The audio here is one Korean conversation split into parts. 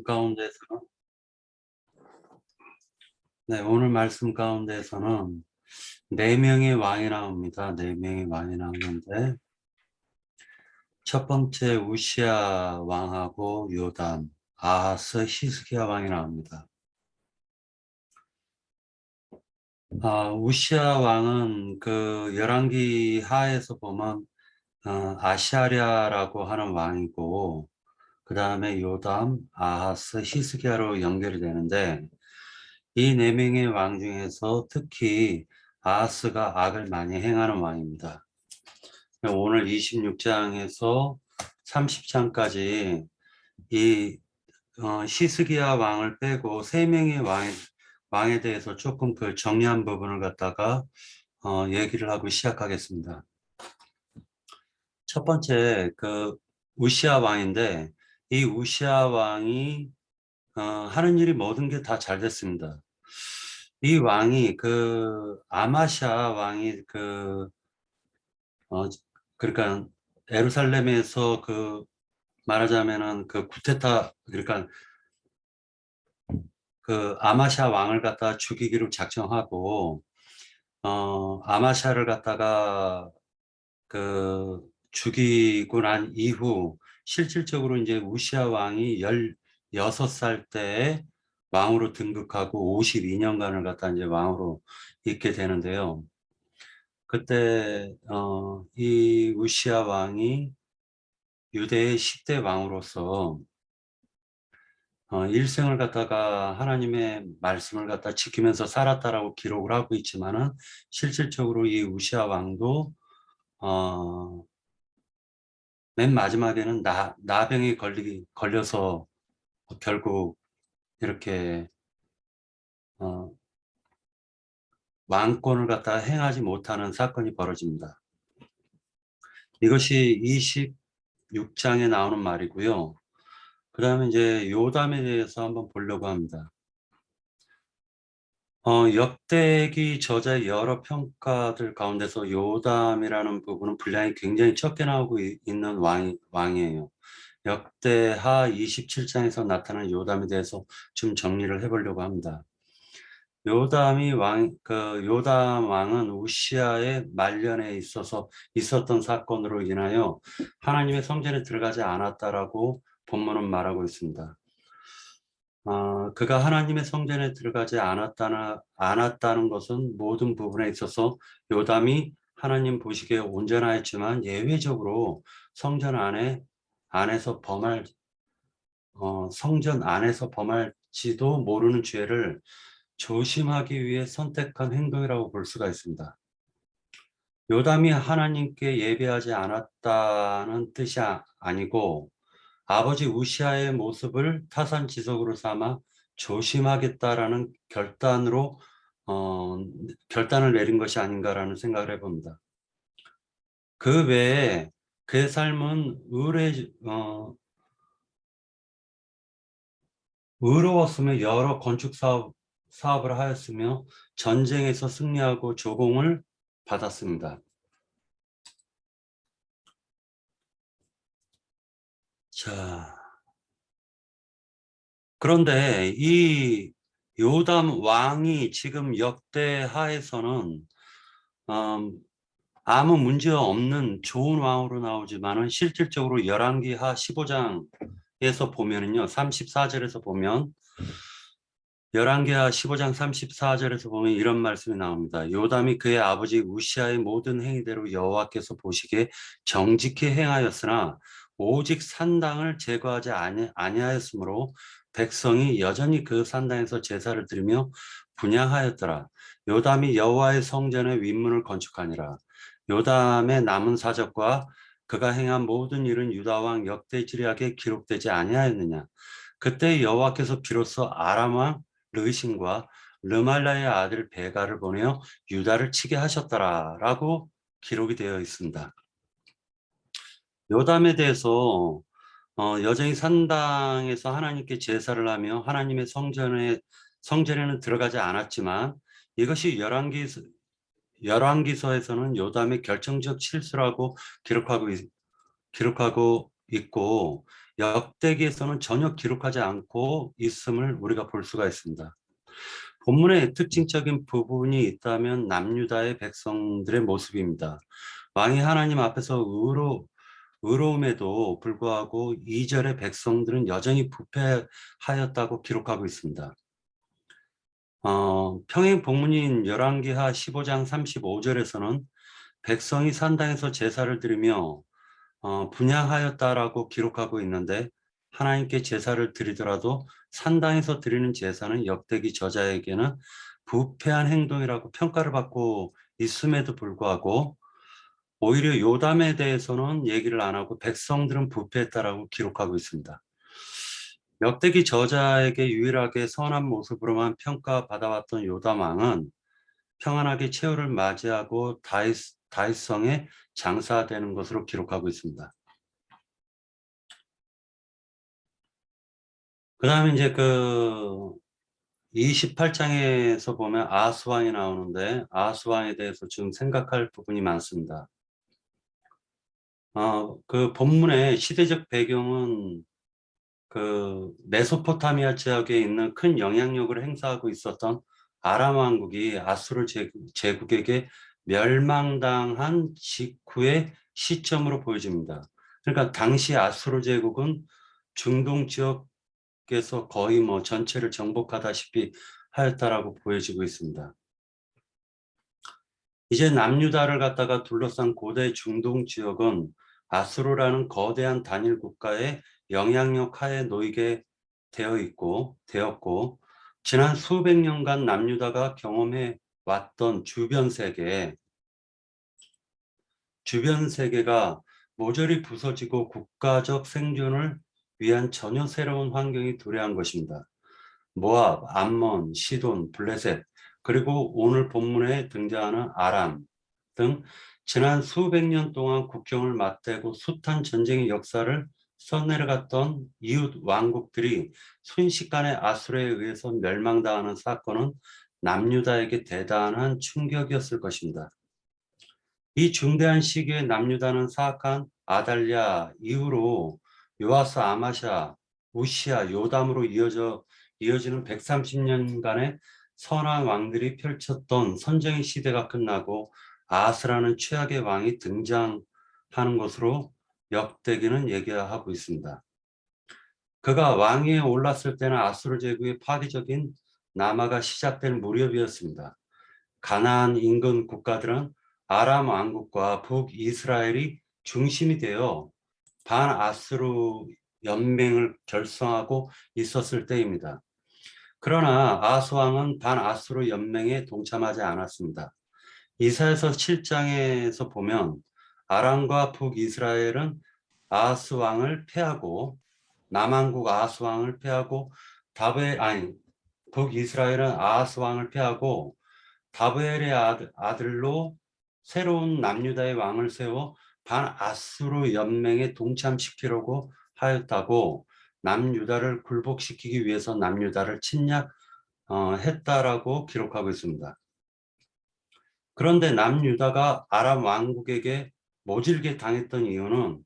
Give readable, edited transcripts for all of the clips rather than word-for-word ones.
가운데서 오늘 말씀 가운데서는 네 명의 왕이 나옵니다. 네 명의 왕이 나오는데 첫 번째 우시아 왕하고 요담, 아하스, 히스기야 왕이 나옵니다. 우시아 왕은 그 열왕기 하에서 보면 아샤랴라고 하는 왕이고 그 다음에 요담, 아하스, 히스기야로 연결이 되는데 이 네 명의 왕 중에서 특히 아하스가 악을 많이 행하는 왕입니다. 오늘 26장에서 30장까지 이 히스기야 왕을 빼고 세 명의 왕에 대해서 조금 그 정리한 부분을 갖다가 얘기를 하고 시작하겠습니다. 첫 번째 그 우시아 왕인데 이 우시아 왕이 하는 일이 모든 게 다 잘 됐습니다. 이 왕이 그 아마샤 왕이 그러니까 예루살렘에서 그 말하자면은 그 쿠데타 그러니까 그 아마샤 왕을 갖다 죽이기로 작정하고 아마샤를 갖다가 그 죽이고 난 이후 실질적으로 이제 우시아 왕이 16살 때에 왕으로 등극하고 52년간을 갖다 이제 왕으로 있게 되는데요. 그때 이 우시아 왕이 유대의 10대 왕으로서 일생을 갖다가 하나님의 말씀을 갖다 지키면서 살았다라고 기록을 하고 있지만은 실질적으로 이 우시아 왕도 어, 맨 마지막에는 나병이 걸려서 결국 이렇게 어, 왕권을 갖다 행하지 못하는 사건이 벌어집니다. 이것이 26장에 나오는 말이고요. 그 다음에 이제 요담에 대해서 한번 보려고 합니다. 역대기 저자의 여러 평가들 가운데서 요담이라는 부분은 분량이 굉장히 적게 나오고 있는 왕이에요. 역대하 27장에서 나타난 요담에 대해서 좀 정리를 해보려고 합니다. 요담 왕은 우시아의 말년에 있었던 사건으로 인하여 하나님의 성전에 들어가지 않았다라고 본문은 말하고 있습니다. 그가 하나님의 성전에 들어가지 않았다는 것은 모든 부분에 있어서 요담이 하나님 보시기에 온전하였지만 예외적으로 성전 성전 안에서 범할지도 모르는 죄를 조심하기 위해 선택한 행동이라고 볼 수가 있습니다. 요담이 하나님께 예배하지 않았다는 뜻이 아니고 아버지 우시아의 모습을 타산지석으로 삼아 조심하겠다라는 결단을 내린 것이 아닌가라는 생각을 해봅니다. 그 외에 그의 삶은 의로웠으며 여러 건축 사업을 하였으며 전쟁에서 승리하고 조공을 받았습니다. 자, 그런데 이 요담 왕이 지금 역대하에서는 아무 문제 없는 좋은 왕으로 나오지만은 실질적으로 열왕기하 15장에서 보면은요, 34절에서 보면 열왕기하 15장 34절에서 보면 이런 말씀이 나옵니다. 요담이 그의 아버지 우시아의 모든 행위대로 여호와께서 보시기에 정직히 행하였으나 오직 산당을 제거하지 아니하였으므로 백성이 여전히 그 산당에서 제사를 드리며 분향하였더라. 요담이 여호와의 성전의 윗문을 건축하니라. 요담의 남은 사적과 그가 행한 모든 일은 유다왕 역대지략에 기록되지 아니하였느냐. 그때 여호와께서 비로소 아람 왕 르신과 르말라의 아들 베가를 보내어 유다를 치게 하셨더라라고 기록이 되어 있습니다. 요담에 대해서 여전히 산당에서 하나님께 제사를 하며 하나님의 성전에는 들어가지 않았지만 이것이 열왕기서에서는 요담의 결정적 실수라고 기록하고 있고 역대기에서는 전혀 기록하지 않고 있음을 우리가 볼 수가 있습니다. 본문의 특징적인 부분이 있다면 남유다의 백성들의 모습입니다. 왕이 하나님 앞에서 의로움에도 불구하고 2절의 백성들은 여전히 부패하였다고 기록하고 있습니다. 평행 본문인 열왕기하 15장 35절에서는 백성이 산당에서 제사를 드리며 분향하였다라고 기록하고 있는데, 하나님께 제사를 드리더라도 산당에서 드리는 제사는 역대기 저자에게는 부패한 행동이라고 평가를 받고 있음에도 불구하고 오히려 요담에 대해서는 얘기를 안 하고 백성들은 부패했다라고 기록하고 있습니다. 역대기 저자에게 유일하게 선한 모습으로만 평가받아왔던 요담 왕은 평안하게 최후를 맞이하고 다윗성에 장사되는 것으로 기록하고 있습니다. 그 다음에 이제 그 28장에서 보면 아하스왕이 나오는데, 아하스왕에 대해서 좀 생각할 부분이 많습니다. 그 본문의 시대적 배경은 그 메소포타미아 지역에 있는 큰 영향력을 행사하고 있었던 아람 왕국이 아수르 제국에게 멸망당한 직후의 시점으로 보여집니다. 그러니까 당시 아수르 제국은 중동 지역에서 거의 뭐 전체를 정복하다시피 하였다라고 보여지고 있습니다. 이제 남유다를 갖다가 둘러싼 고대 중동 지역은 아수르라는 거대한 단일 국가의 영향력 하에 놓이게 되었고, 지난 수백 년간 남유다가 경험해 왔던 주변 세계가 모조리 부서지고 국가적 생존을 위한 전혀 새로운 환경이 도래한 것입니다. 모압, 암몬, 시돈, 블레셋, 그리고 오늘 본문에 등장하는 아람 등 지난 수백 년 동안 국경을 맞대고 숱한 전쟁의 역사를 써내려갔던 이웃 왕국들이 순식간에 아수르에 의해서 멸망당하는 사건은 남유다에게 대단한 충격이었을 것입니다. 이 중대한 시기에 남유다는 사악한 아달랴 이후로 요아스, 아마샤, 우시아, 요담으로 이어지는 130년간의 선한 왕들이 펼쳤던 선정의 시대가 끝나고 아하스라는 최악의 왕이 등장하는 것으로 역대기는 얘기하고 있습니다. 그가 왕위에 올랐을 때는 아수르 제국의 파괴적인 남하가 시작될 무렵이었습니다. 가나안 인근 국가들은 아람 왕국과 북이스라엘이 중심이 되어 반아수르 연맹을 결성하고 있었을 때입니다. 그러나 아하스 왕은 반아수르 연맹에 동참하지 않았습니다. 이사야서 7장에서 보면 아람과 북이스라엘은 아하스 왕을 패하고, 남한국 아하스 왕을 패하고 북이스라엘은 아하스 왕을 패하고 다브엘의 아들로 새로운 남유다의 왕을 세워 반아수르 연맹에 동참시키려고 하였다고, 남유다를 굴복시키기 위해서 남유다를 침략했다라고 기록하고 있습니다. 그런데 남유다가 아람 왕국에게 모질게 당했던 이유는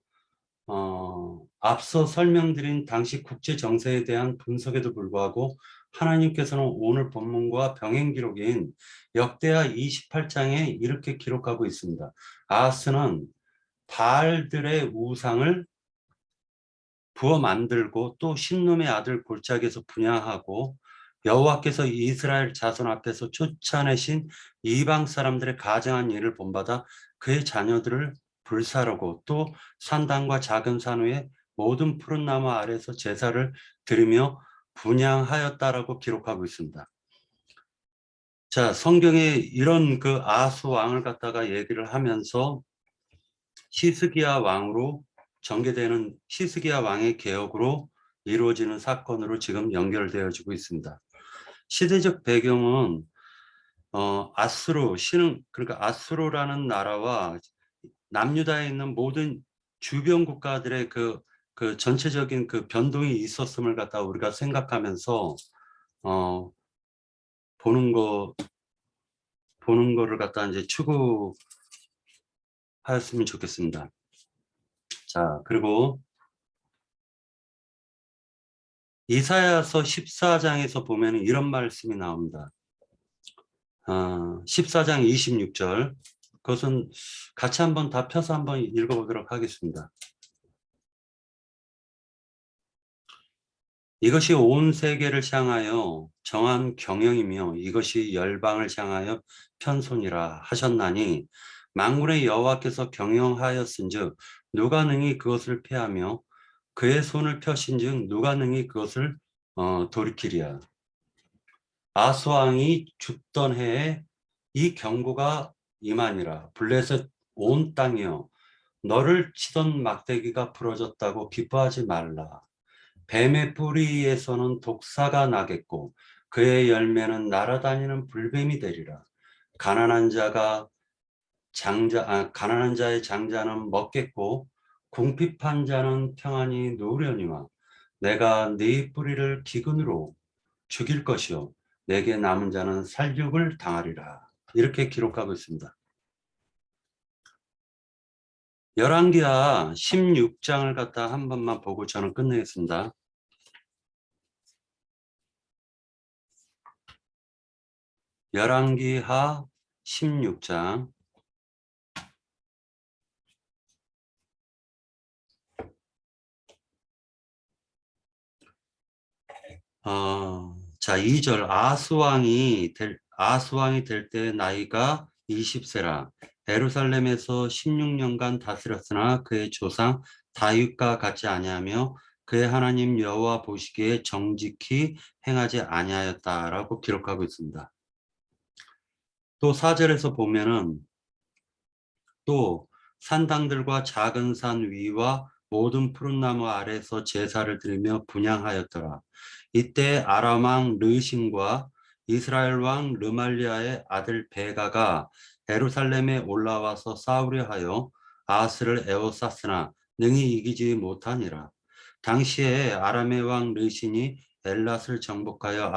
앞서 설명드린 당시 국제 정세에 대한 분석에도 불구하고 하나님께서는 오늘 본문과 병행 기록인 역대하 28장에 이렇게 기록하고 있습니다. 아하스는 바알들의 우상을 부어 만들고 또 신놈의 아들 골짜기에서 분향하고 여호와께서 이스라엘 자손 앞에서 쫓아내신 이방 사람들의 가증한 일을 본받아 그의 자녀들을 불사르고 또 산당과 작은 산 위에 모든 푸른 나무 아래에서 제사를 드리며 분향하였다라고 기록하고 있습니다. 자, 성경에 이런 그 아하스 왕을 갖다가 얘기를 하면서 히스기야 왕으로 전개되는 히스기야 왕의 개혁으로 이루어지는 사건으로 지금 연결되어지고 있습니다. 시대적 배경은 그러니까 아수르라는 나라와 남유다에 있는 모든 주변 국가들의 그 전체적인 그 변동이 있었음을 갖다 우리가 생각하면서 어, 보는 거를 갖다 이제 추구하였으면 좋겠습니다. 자, 그리고 이사야서 14장에서 보면 이런 말씀이 나옵니다. 14장 26절. 그것은 같이 한번 다 펴서 한번 읽어보도록 하겠습니다. 이것이 온 세계를 향하여 정한 경영이며 이것이 열방을 향하여 편손이라 하셨나니 만군의 여호와께서 경영하였은즉 누가 능히 그것을 패하며 그의 손을 펴신즉 누가 능히 그것을 돌이키리야. 아스 왕이 죽던 해에 이 경고가 임하니라. 블레셋 온 땅이여 너를 치던 막대기가 부러졌다고 기뻐하지 말라. 뱀의 뿌리에서는 독사가 나겠고 그의 열매는 날아다니는 불뱀이 되리라. 가난한 자의 장자는 먹겠고 궁핍한 자는 평안히 누우려니와 내가 네 뿌리를 기근으로 죽일 것이요 내게 남은 자는 살육을 당하리라. 이렇게 기록하고 있습니다. 열왕기하 16장을 갖다 한 번만 보고 저는 끝내겠습니다. 열왕기하 16장. 자, 2절. 아스왕이 될 때 나이가 20세라. 예루살렘에서 16년간 다스렸으나 그의 조상 다윗과 같지 아니하며 그의 하나님 여호와 보시기에 정직히 행하지 아니하였다라고 기록하고 있습니다. 또 4절에서 보면은 또 산당들과 작은 산 위와 모든 푸른 나무 아래에서 제사를 드리며 분향하였더라. 이때 아람 왕 르신과 이스라엘 왕 르말리아의 아들 베가가 예루살렘에 올라와서 싸우려 하여 아스를 에워쌌으나 능히 이기지 못하니라. 당시에 아람의 왕 르신이 엘랏을 정복하여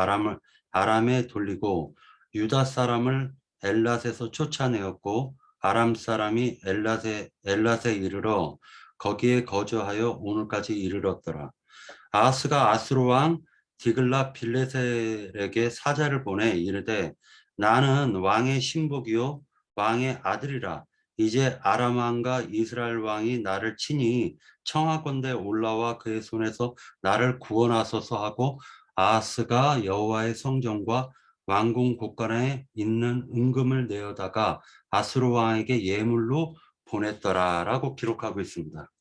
아람에 돌리고 유다 사람을 엘랏에서 쫓아내었고 아람 사람이 엘랏에 이르러 거기에 거주하여 오늘까지 이르렀더라. 아하스가 아수르 왕 디글라 빌레셀에게 사자를 보내 이르되 나는 왕의 신복이요 왕의 아들이라. 이제 아람 왕과 이스라엘 왕이 나를 치니 청하건대 올라와 그의 손에서 나를 구원하소서 하고 아하스가 여호와의 성전과 왕궁 곳간에 있는 은금을 내어다가 아수르 왕에게 예물로 보냈더라라고 기록하고 있습니다.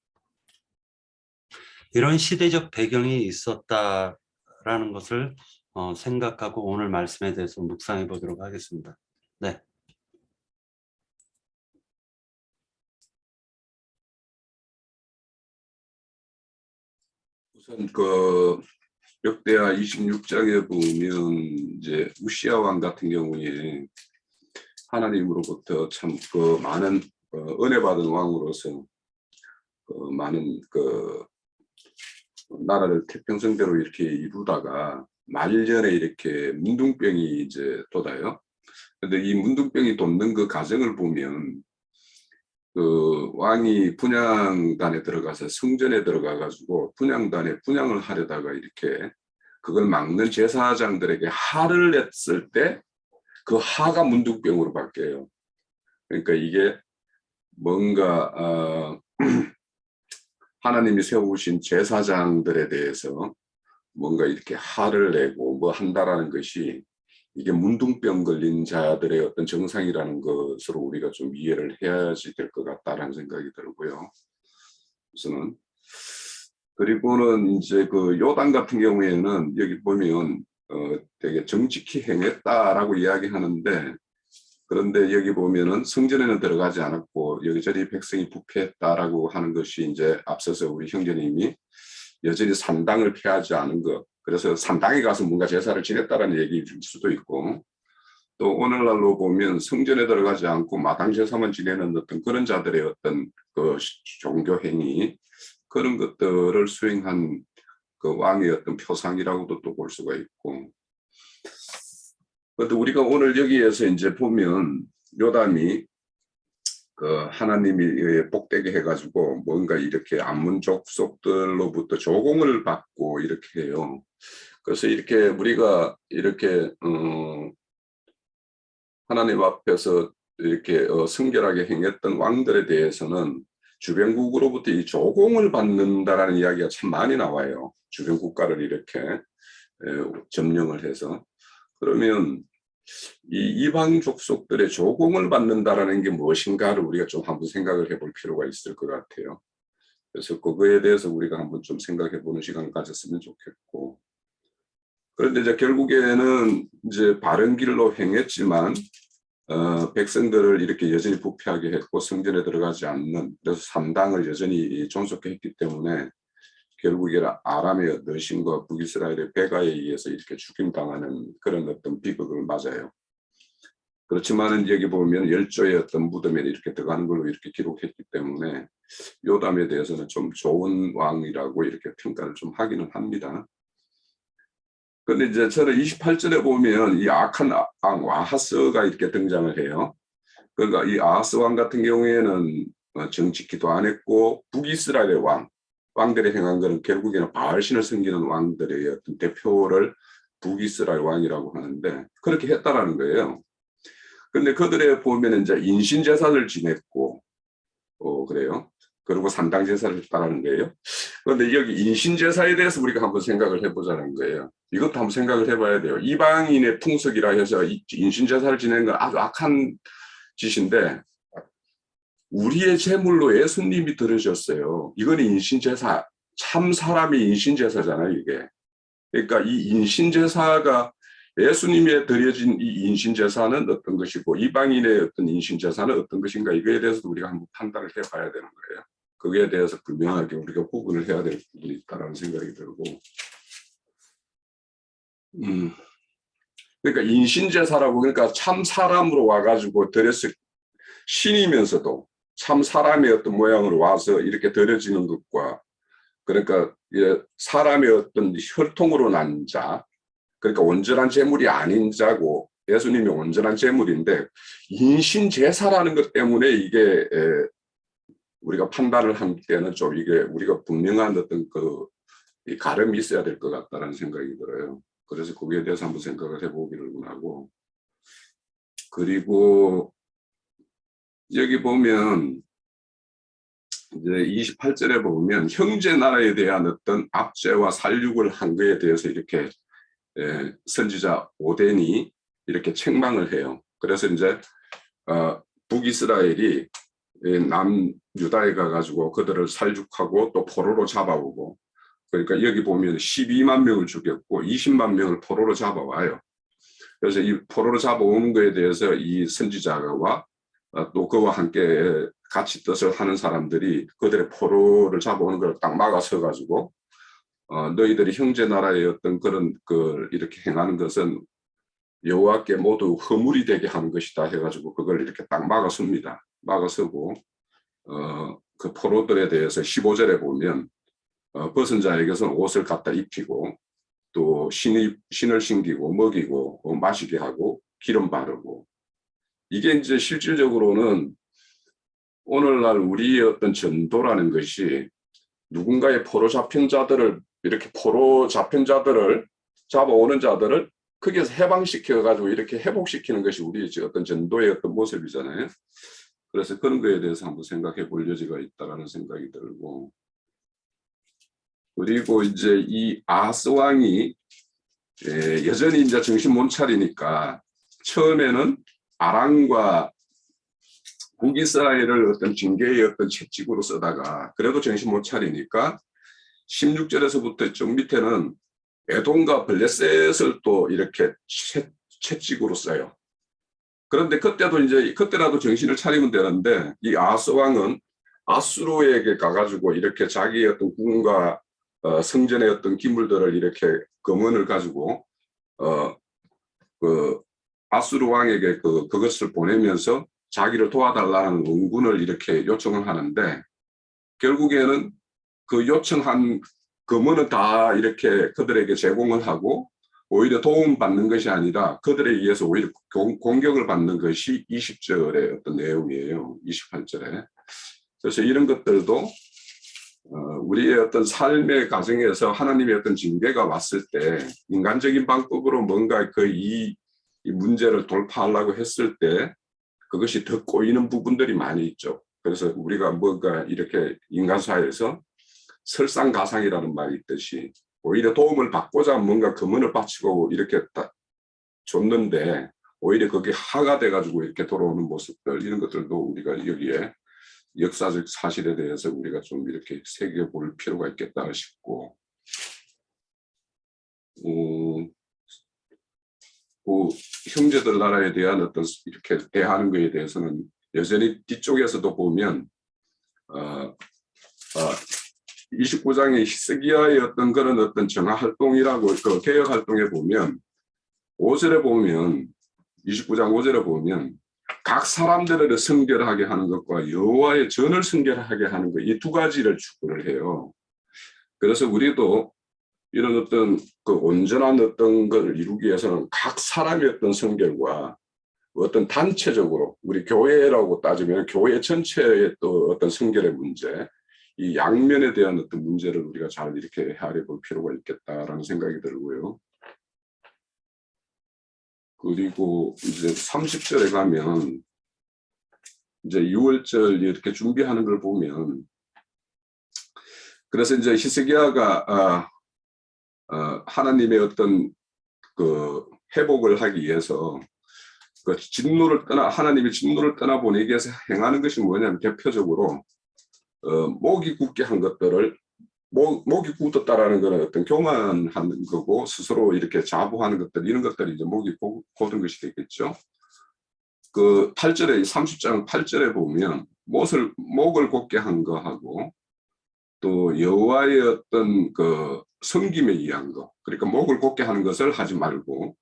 이런 시대적 배경이 있었다라는 것을 생각하고 오늘 말씀에 대해서 묵상해 보도록 하겠습니다. 네. 우선 역대하 26장에 보면 이제 우시야 왕 같은 경우에 하나님으로부터 참 많은 은혜 받은 왕으로서 많은 나라를 태평성대로 이렇게 이루다가 말년에 이렇게 문둥병이 이제 돋아요. 근데 이 문둥병이 돋는 그 과정을 보면 왕이 분향단에 들어가서 성전에 들어가 가지고 분향단에 분향을 하려다가 이렇게 그걸 막는 제사장들에게 하를 냈을 때 그 하가 문둥병으로 바뀌어요. 그러니까 이게 뭔가 하나님이 세우신 제사장들에 대해서 뭔가 이렇게 하를 내고 뭐 한다라는 것이 이게 문둥병 걸린 자들의 어떤 정상이라는 것으로 우리가 좀 이해를 해야지 될 것 같다라는 생각이 들고요. 우선은 그리고는 이제 요단 같은 경우에는 여기 보면 되게 정직히 행했다라고 이야기하는데 그런데 여기 보면은 성전에는 들어가지 않았고 여기저기 백성이 부패했다라고 하는 것이 이제 앞서서 우리 형제님이 여전히 산당을 폐하지 않은 것, 그래서 산당에 가서 뭔가 제사를 지냈다라는 얘기일 수도 있고, 또 오늘날로 보면 성전에 들어가지 않고 마당 제사만 지내는 어떤 그런 자들의 어떤 종교 행위, 그런 것들을 수행한 왕의 어떤 표상이라고도 또 볼 수가 있고, 그런데 우리가 오늘 여기에서 이제 보면 요담이 그 하나님이 복되게 해가지고 뭔가 이렇게 안문 족속들로부터 조공을 받고 이렇게 해요. 그래서 이렇게 우리가 이렇게 하나님 앞에서 이렇게 성결하게 행했던 왕들에 대해서는 주변국으로부터 이 조공을 받는다라는 이야기가 참 많이 나와요. 주변 국가를 이렇게 점령을 해서. 그러면 이 이방 족속들의 조공을 받는다라는 게 무엇인가를 우리가 좀 한번 생각을 해볼 필요가 있을 것 같아요. 그래서 그거에 대해서 우리가 한번 좀 생각해 보는 시간을 가졌으면 좋겠고. 그런데 이제 결국에는 이제 바른 길로 행했지만 백성들을 이렇게 여전히 부패하게 했고 성전에 들어가지 않는, 그래서 산당을 여전히 존속해 했기 때문에 결국에는 아람의 너신과 북이스라엘의 베가에 의해서 이렇게 죽임당하는 그런 어떤 비극을 맞아요. 그렇지만은 여기 보면 열조의 어떤 무덤에 이렇게 들어가는 걸로 이렇게 기록했기 때문에 요담에 대해서는 좀 좋은 왕이라고 이렇게 평가를 좀 하기는 합니다. 근데 이제 저는 28절에 보면 이 악한 왕 아하스가 이렇게 등장을 해요. 그러니까 이 아하스 왕 같은 경우에는 정치 기도 안 했고 북이스라엘의 왕들이 행한 것은 결국에는 바알신을 섬기는 왕들의 어떤 대표를 북이스라엘 왕이라고 하는데 그렇게 했다라는 거예요. 근데 그들에 보면 이제 인신제사를 지냈고, 그래요. 그리고 산당제사를 했다라는 거예요. 그런데 여기 인신제사에 대해서 우리가 한번 생각을 해보자는 거예요. 이것도 한번 생각을 해봐야 돼요. 이방인의 풍속이라 해서 인신제사를 지내는 건 아주 악한 짓인데, 우리의 제물로 예수님이 드려졌어요. 이건 인신제사, 참 사람이 인신제사잖아요, 이게. 그러니까 이 인신제사가 예수님에 드려진 이 인신제사는 어떤 것이고 이방인의 어떤 인신제사는 어떤 것인가, 이거에 대해서도 우리가 한번 판단을 해봐야 되는 거예요. 거기에 대해서 분명하게 우리가 구분을 해야 될 부분이 있다는 생각이 들고, 그러니까 인신제사라고, 그러니까 참 사람으로 와가지고 드렸을, 신이면서도 참 사람의 어떤 모양으로 와서 이렇게 드려지는 것과, 그러니까 사람의 어떤 혈통으로 난 자, 그러니까 온전한 제물이 아닌 자고 예수님이 온전한 제물인데 인신제사라는 것 때문에 이게 우리가 판단을 할 때는 좀 이게 우리가 분명한 어떤 그 가름이 있어야 될 것 같다는 생각이 들어요. 그래서 거기에 대해서 한번 생각을 해보기를 원하고, 그리고 여기 보면 이제 28절에 보면 형제 나라에 대한 어떤 압제와 살육을 한 거에 대해서 이렇게 선지자 오덴이 이렇게 책망을 해요. 그래서 이제 북이스라엘이 남유다에 가가지고 그들을 살육하고 또 포로로 잡아오고, 그러니까 여기 보면 12만 명을 죽였고 20만 명을 포로로 잡아와요. 그래서 이 포로로 잡아오는 거에 대해서 이 선지자가 또 그와 함께 같이 뜻을 하는 사람들이 그들의 포로를 잡아오는 걸 딱 막아서 가지고 너희들이 형제 나라의 어떤 그런 걸 이렇게 행하는 것은 여호와께 모두 허물이 되게 하는 것이다 해가지고 그걸 이렇게 딱 막아섭니다. 막아서고 그 포로들에 대해서 15절에 보면 벗은 자에게서는 옷을 갖다 입히고 또 신을 신기고 먹이고 마시게 하고 기름 바르고, 이게 이제 실질적으로는 오늘날 우리의 어떤 전도라는 것이 누군가의 포로 잡힌 자들을 이렇게 포로 잡힌 자들을 잡아오는 자들을 거기에서 해방시켜 가지고 이렇게 회복시키는 것이 우리의 어떤 전도의 어떤 모습이잖아요. 그래서 그런 거에 대해서 한번 생각해 볼 여지가 있다라는 생각이 들고, 그리고 이제 이 아하스 왕이 여전히 이제 정신 못 차리니까 처음에는 아람과 북이스라엘을 어떤 징계의 어떤 채찍으로 쓰다가 그래도 정신 못 차리니까 16절에서부터 좀 밑에는 에돔과 블레셋을 또 이렇게 채찍으로 써요. 그런데 그때라도 정신을 차리면 되는데 이 아하스 왕은 아수르에게 가가지고 이렇게 자기의 어떤 궁과 성전의 어떤 기물들을 이렇게 금원을 가지고 그 아수르 왕에게 그것을 보내면서 자기를 도와달라는 원군을 이렇게 요청을 하는데, 결국에는 그 요청한 금원은 다 이렇게 그들에게 제공을 하고 오히려 도움받는 것이 아니라 그들에 의해서 오히려 공격을 받는 것이 20절의 어떤 내용이에요. 28절에. 그래서 이런 것들도 우리의 어떤 삶의 과정에서 하나님의 어떤 징계가 왔을 때 인간적인 방법으로 뭔가 이 문제를 돌파하려고 했을 때 그것이 더 꼬이는 부분들이 많이 있죠. 그래서 우리가 뭔가 이렇게 인간사회에서 설상가상이라는 말이 있듯이 오히려 도움을 받고자 뭔가 금은을 바치고 이렇게 딱 줬는데 오히려 그게 하가 돼가지고 이렇게 돌아오는 모습들 이런 것들도 우리가 여기에 역사적 사실에 대해서 우리가 좀 이렇게 새겨볼 필요가 있겠다 싶고 그 형제들 나라에 대한 어떤 이렇게 대하는 것에 대해서는 여전히 뒤쪽에서도 보면 29장의 히스기야의 어떤 그런 어떤 정화 활동이라고 그 개혁 활동에 보면 5절에 보면 29장 5절에 보면 각 사람들을 성결하게 하는 것과 여호와의 전을 성결하게 하는 것 이 두 가지를 추구를 해요. 그래서 우리도 이런 어떤 그 온전한 어떤 것을 이루기 위해서는 각 사람의 어떤 성결과 어떤 단체적으로 우리 교회라고 따지면 교회 전체의 또 어떤 성결의 문제 이 양면에 대한 어떤 문제를 우리가 잘 이렇게 헤아려 볼 필요가 있겠다라는 생각이 들고요. 그리고 이제 30절에 가면 이제 6월절 이렇게 준비하는 걸 보면 그래서 이제 히스기야가 하나님의 어떤 그 회복을 하기 위해서 그 진노를 하나님의 진노를 떠나보내기 위해서 행하는 것이 뭐냐면 대표적으로 목이 굳게 한 것들을 목이 굳었다라는 것은 어떤 교만하는 거고 스스로 이렇게 자부하는 것들 이런 것들이 이제 목이 곧은 것이 되겠죠. 그 8절에 30장 8절에 보면 목을 곧게 한 거하고 또 여호와의 어떤 그 섬김에 의한 거 그러니까 목을 곧게 하는 것을 하지 말고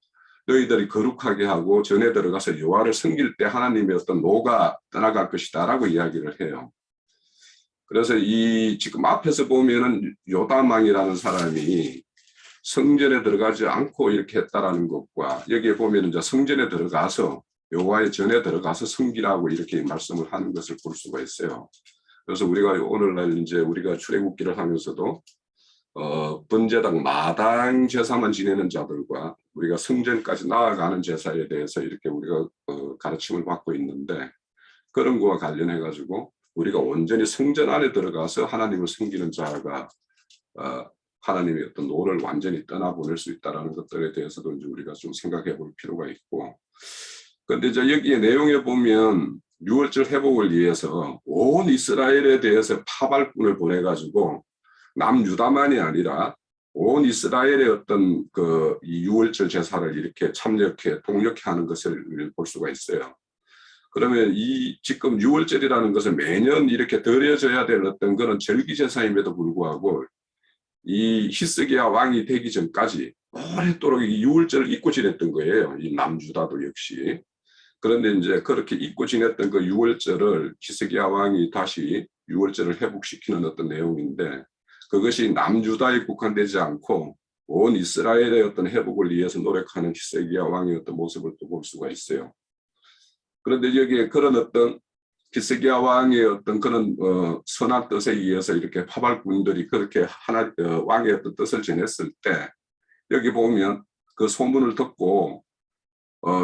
너희들이 거룩하게 하고 전에 들어가서 여호와를 섬길 때 하나님의 어떤 노가 떠나갈 것이다라고 이야기를 해요. 그래서 이 지금 앞에서 보면은 요담왕이라는 사람이 성전에 들어가지 않고 이렇게 했다라는 것과 여기에 보면 이제 성전에 들어가서 여호와의 전에 들어가서 섬기라고 이렇게 말씀을 하는 것을 볼 수가 있어요. 그래서 우리가 오늘날 이제 우리가 출애굽기를 하면서도 번제당 마당 제사만 지내는 자들과 우리가 성전까지 나아가는 제사에 대해서 이렇게 우리가 가르침을 받고 있는데 그런 거와 관련해 가지고 우리가 온전히 성전 안에 들어가서 하나님을 섬기는 자가 하나님의 어떤 노를 완전히 떠나보낼 수 있다는 것들에 대해서도 이제 우리가 좀 생각해 볼 필요가 있고 그런데 이제 여기에 내용에 보면 6월절 회복을 위해서 온 이스라엘에 대해서 파발꾼을 보내가지고 남유다만이 아니라 온 이스라엘의 어떤 그 이 6월절 제사를 이렇게 참여해 동력해 하는 것을 볼 수가 있어요. 그러면 이 지금 6월절이라는 것은 매년 이렇게 드려져야 될 어떤 그런 절기 제사임에도 불구하고 이 히스기야 왕이 되기 전까지 오랫도록 이 6월절을 잊고 지냈던 거예요. 이 남유다도 역시. 그런데 이제 그렇게 잊고 지냈던 그 6월절을 히스기야 왕이 다시 6월절을 회복시키는 어떤 내용인데 그것이 남유다에 국한되지 않고 온 이스라엘의 어떤 회복을 위해서 노력하는 히스기야 왕의 어떤 모습을 또 볼 수가 있어요. 그런데 여기에 그런 어떤 히스기야 왕의 어떤 그런 선한 뜻에 의해서 이렇게 파발꾼들이 그렇게 왕의 어떤 뜻을 전했을 때 여기 보면 그 소문을 듣고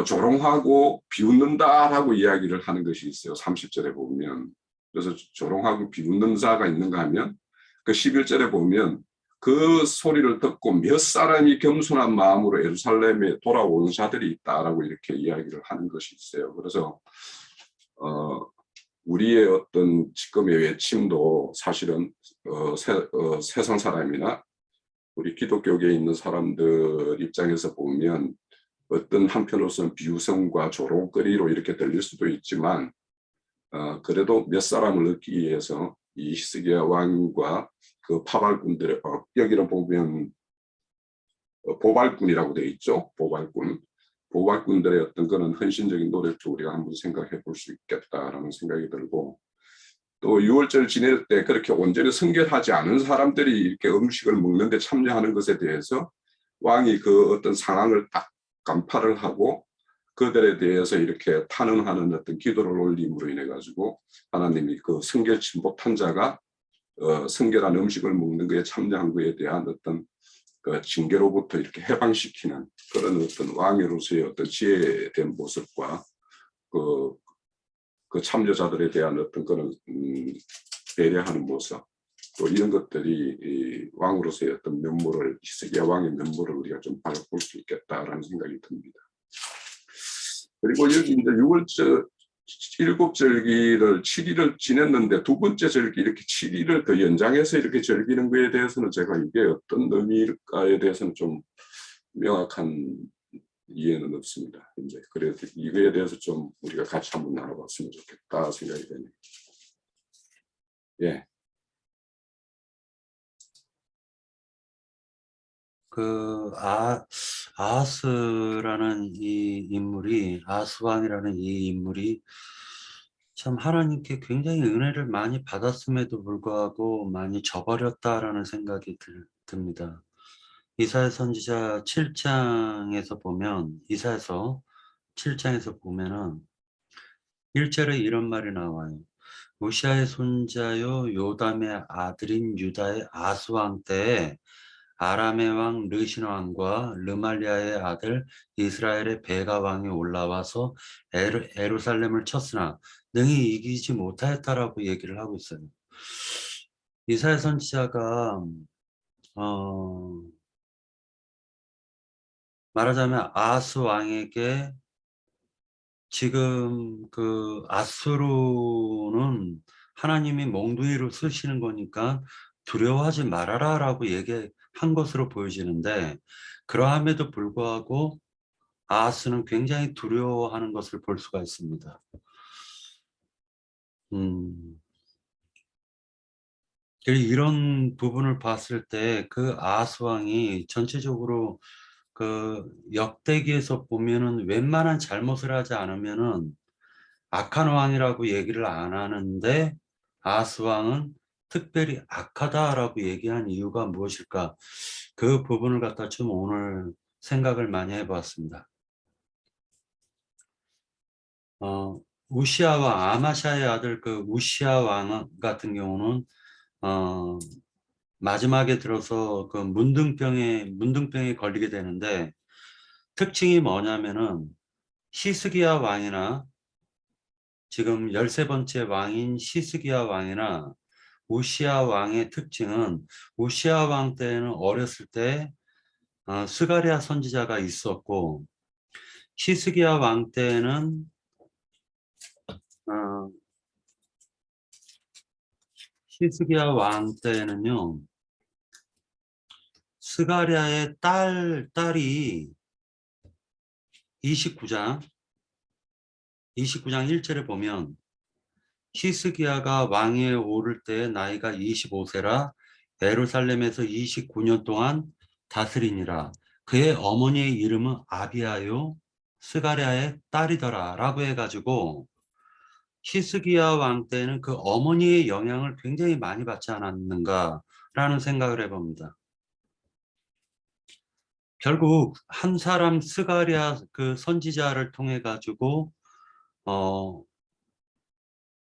조롱하고 비웃는다라고 이야기를 하는 것이 있어요. 30절에 보면. 그래서 조롱하고 비웃는 자가 있는가 하면 그 11절에 보면 그 소리를 듣고 몇 사람이 겸손한 마음으로 예루살렘에 돌아오는 자들이 있다라고 이렇게 이야기를 하는 것이 있어요. 그래서 우리의 어떤 지금의 외침도 사실은 세상 사람이나 우리 기독교계에 있는 사람들 입장에서 보면 어떤 한편으로서는 비유성과 조롱거리로 이렇게 들릴 수도 있지만 그래도 몇 사람을 얻기 위해서 이 히스기야 왕과 그 파발꾼들 여기는 보면 보발꾼이라고 되어 있죠. 보발꾼들의 어떤 그런 헌신적인 노력도 우리가 한번 생각해 볼 수 있겠다라는 생각이 들고 또 6월절 지낼 때 그렇게 온전히 성결하지 않은 사람들이 이렇게 음식을 먹는 데 참여하는 것에 대해서 왕이 그 어떤 상황을 딱 간파를 하고 그들에 대해서 이렇게 탄원하는 어떤 기도를 올림으로 인해 가지고 하나님이 그 성결치 못한 자가 성결한 음식을 먹는 것에 참여한 것에 대한 어떤 그 징계로부터 이렇게 해방시키는 그런 어떤 왕으로서의 어떤 지혜된 모습과 그, 그 참여자들에 대한 어떤 그런 배려하는 모습 또 이런 것들이 이 왕으로서의 어떤 면모를 히스기야 왕의 면모를 우리가 좀 바라볼 수 있겠다라는 생각이 듭니다. 그리고 여기 이제 6월 일곱 절기를 7일을 지냈는데 두 번째 절기 이렇게 7일을 더 연장해서 이렇게 절기는 거에 대해서는 제가 이게 어떤 의미일까에 대해서는 좀 명확한 이해는 없습니다. 이제 그래서 이거에 대해서 좀 우리가 같이 한번 나눠봤으면 좋겠다 생각이 되네요. 예. 그 아하스라는 이 인물이 아하스왕이라는 이 인물이 참 하나님께 굉장히 은혜를 많이 받았음에도 불구하고 많이 저버렸다라는 생각이 듭니다. 이사야 선지자 7장에서 보면 이사야서 7장에서 보면은 1절에 이런 말이 나와요. 우시아의 손자요 요담의 아들인 유다의 아스왕 때에 아람의 왕 르신 왕과 르말리아의 아들 이스라엘의 베가 왕이 올라와서 에루살렘을 쳤으나 능히 이기지 못하였다라고 얘기를 하고 있어요. 이사야 선지자가 말하자면 아하스 왕에게 지금 그 아수르는 하나님이 몽둥이로 쓰시는 거니까 두려워하지 말아라라고 얘기한 것으로 보여지는데 그러함에도 불구하고 아하스는 굉장히 두려워하는 것을 볼 수가 있습니다. 그리고 이런 부분을 봤을 때 그 아하스 왕이 전체적으로 그 역대기에서 보면은 웬만한 잘못을 하지 않으면은 악한 왕이라고 얘기를 안 하는데 아하스 왕은 특별히 악하다라고 얘기한 이유가 무엇일까? 그 부분을 갖다 좀 오늘 생각을 많이 해봤습니다. 우시아와 아마샤의 아들 그 우시아 왕 같은 경우는 마지막에 들어서 그 문둥병에 걸리게 되는데 특징이 뭐냐면은 히스기야 왕이나 지금 13번째 왕인 히스기야 왕이나 우시아 왕의 특징은 우시아 왕 때는 어렸을 때 스가랴 선지자가 있었고 히스기야 왕 때는 어, 히스기야 왕 때는요 스가랴의 딸이 29장 1절에 보면 히스기야가 왕위에 오를 때 나이가 25세라 예루살렘에서 29년 동안 다스리니라. 그의 어머니의 이름은 아비아요 스가랴의 딸이더라 라고 해가지고 히스기야 왕 때는 그 어머니의 영향을 굉장히 많이 받지 않았는가 라는 생각을 해봅니다. 결국 한 사람 스가랴 그 선지자를 통해 가지고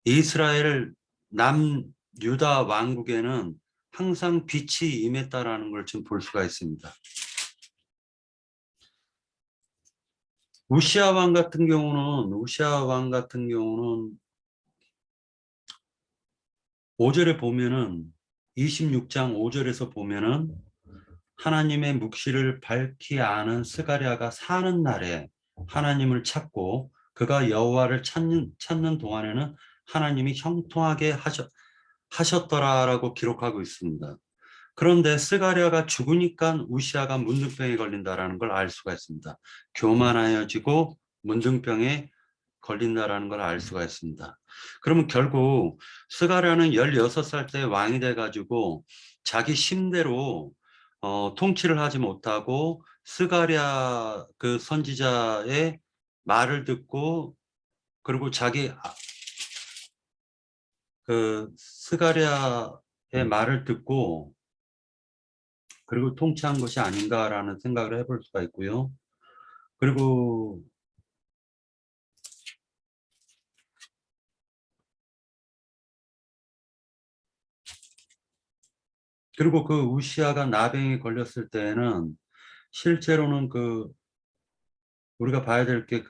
이스라엘 남유다 왕국에는 항상 빛이 임했다라는 걸 지금 볼 수가 있습니다. 우시아 왕 같은 경우는 5절에 보면은 26장 5절에서 보면은 하나님의 묵시를 밝히 아는 스가랴가 사는 날에 하나님을 찾고 그가 여호와를 찾는 동안에는 하나님이 형통하게 하셨더라라고 기록하고 있습니다. 그런데 스가랴가 죽으니까 우시아가 문둥병에 걸린다라는 걸 알 수가 있습니다. 교만하여지고 문둥병에 걸린다라는 걸 알 수가 있습니다. 그러면 결국 스가랴는 16살 때 왕이 돼가지고 자기 심대로 통치를 하지 못하고 스가랴 그 선지자의 말을 듣고 그리고 그 스가랴의 말을 듣고 그리고 통치한 것이 아닌가라는 생각을 해볼 수가 있고요. 그리고 그 우시아가 나병에 걸렸을 때에는 실제로는 우리가 봐야 될 게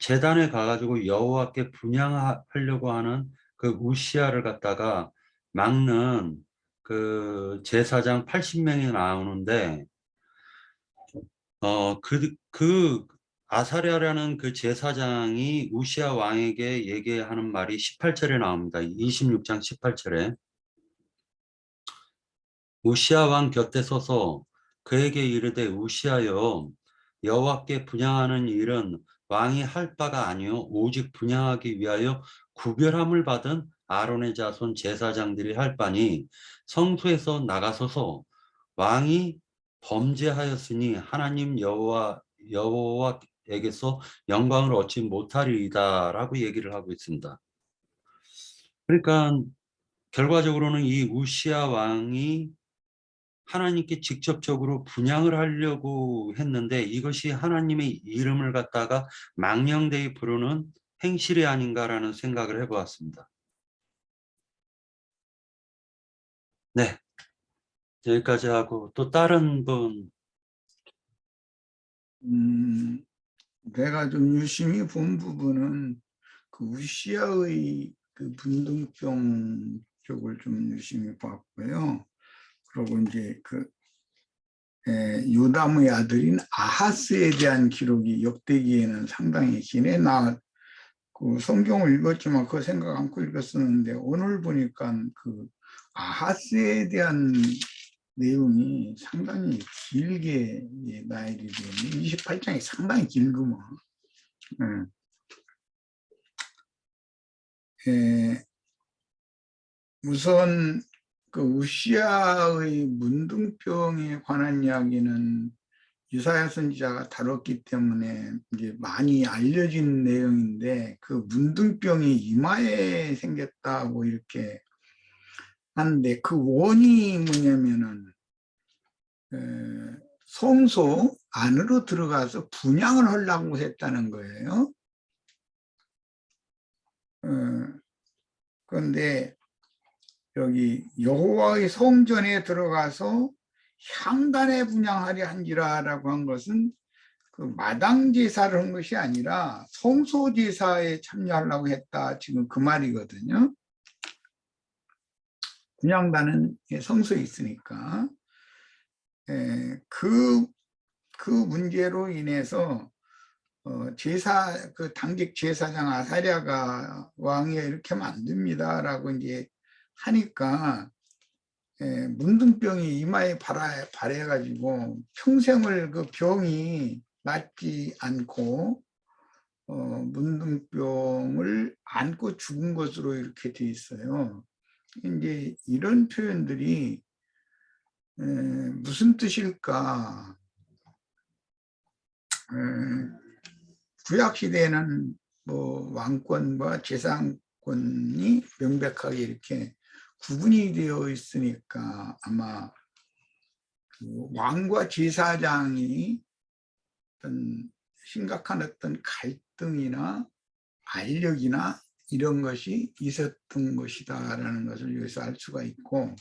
제단에 가가지고 여호와께 분향하려고 하는 그 우시아를 갖다가 막는 그 제사장 80명이 나오는데 아사랴라는 그 제사장이 우시아 왕에게 얘기하는 말이 18절에 나옵니다. 26장 18절에 우시아 왕 곁에 서서 그에게 이르되 우시아여 여호와께 분향하는 일은 왕이 할 바가 아니요 오직 분향하기 위하여 구별함을 받은 아론의 자손 제사장들이 할 바니 성소에서 나가서서 왕이 범죄하였으니 하나님 여호와에게서 영광을 얻지 못하리이다라고 얘기를 하고 있습니다. 그러니까 결과적으로는 이 우시아 왕이 하나님께 직접적으로 분향을 하려고 했는데 이것이 하나님의 이름을 갖다가 망령되이 부르는 행실이 아닌가라는 생각을 해보았습니다. 네, 여기까지 하고 또 다른 분. 내가 좀 유심히 본 부분은 그 우시아의 그 분등병 쪽을 좀 유심히 봤고요. 그리고 이제 요담의 아들인 아하스에 대한 기록이 역대기에는 상당히 기네. 나 그 성경을 읽었지만 그 생각 않고 읽었었는데 오늘 보니까 그 아하스에 대한 내용이 상당히 길게 나열이 되네. 28장이 상당히 길구먼. 우선 그 우시아의 문둥병에 관한 이야기는 이사야 선지자가 다뤘기 때문에 이제 많이 알려진 내용인데 그 문둥병이 이마에 생겼다고 이렇게 하는데 그 원인이 뭐냐면은 성소 안으로 들어가서 분향을 하려고 했다는 거예요. 그런데 여기 여호와의 성전에 들어가서 향단에 분향하려 한지라라고 한 것은 그 마당 제사를 한 것이 아니라 성소 제사에 참여하려고 했다. 지금 그 말이거든요. 분향단은 성소에 있으니까. 그 문제로 인해서 그 당직 제사장 아사랴가 왕이 이렇게 하면 안 됩니다라고 이제 하니까 문둥병이 이마에 발해가지고 평생을 그 병이 낫지 않고 문둥병을 안고 죽은 것으로 이렇게 돼 있어요. 이제 이런 표현들이 무슨 뜻일까? 구약 시대에는 뭐 왕권과 재상권이 명백하게 이렇게 구분이 되어 있으니까 아마 그 왕과 제사장이 어떤 심각한 어떤 갈등이나 알력이나 이런 것이 있었던 것이다라는 것을 여기서 알 수가 있고,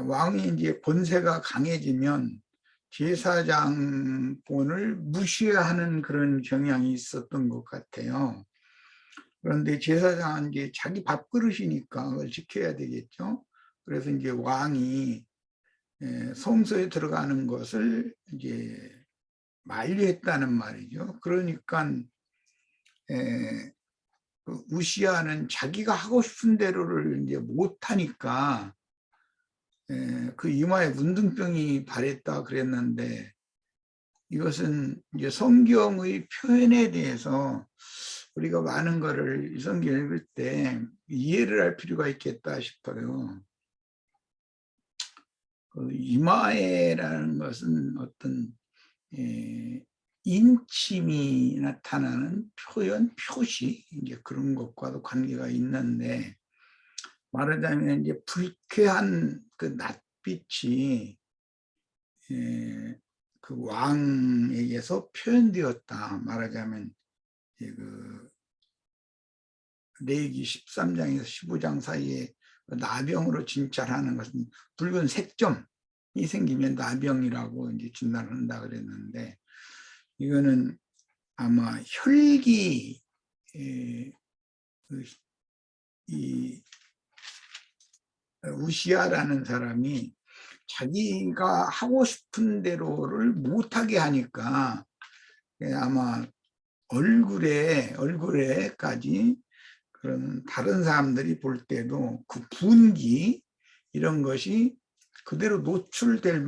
왕이 이제 권세가 강해지면 제사장권을 무시하는 그런 경향이 있었던 것 같아요. 그런데 제사장은 이제 자기 밥그릇이니까 그걸 지켜야 되겠죠. 그래서 이제 왕이 성소에 들어가는 것을 이제 만류했다는 말이죠. 그러니까 그 우시아는 자기가 하고 싶은 대로를 이제 못하니까 그 이마에 문둥병이 발했다 그랬는데 이것은 이제 성경의 표현에 대해서 우리가 많은 거를 성경 읽을 때 이해를 할 필요가 있겠다 싶어요. 그 이마에라는 것은 어떤 인침이 나타나는 표현, 표시 이제 그런 것과도 관계가 있는데 말하자면 이제 불쾌한 그 빛이 그 왕에게서 표현되었다. 말하자면 그 레위기 13장에서 15장 사이에 나병으로 진찰하는 것은 붉은 색점이 생기면 나병이라고 이제 진단을 한다 그랬는데, 이거는 아마 혈기, 이 우시아라는 사람이 자기가 하고 싶은 대로를 못하게 하니까 아마 얼굴에까지 그런 다른 사람들이 볼 때도 그 분기 이런 것이 그대로 노출되지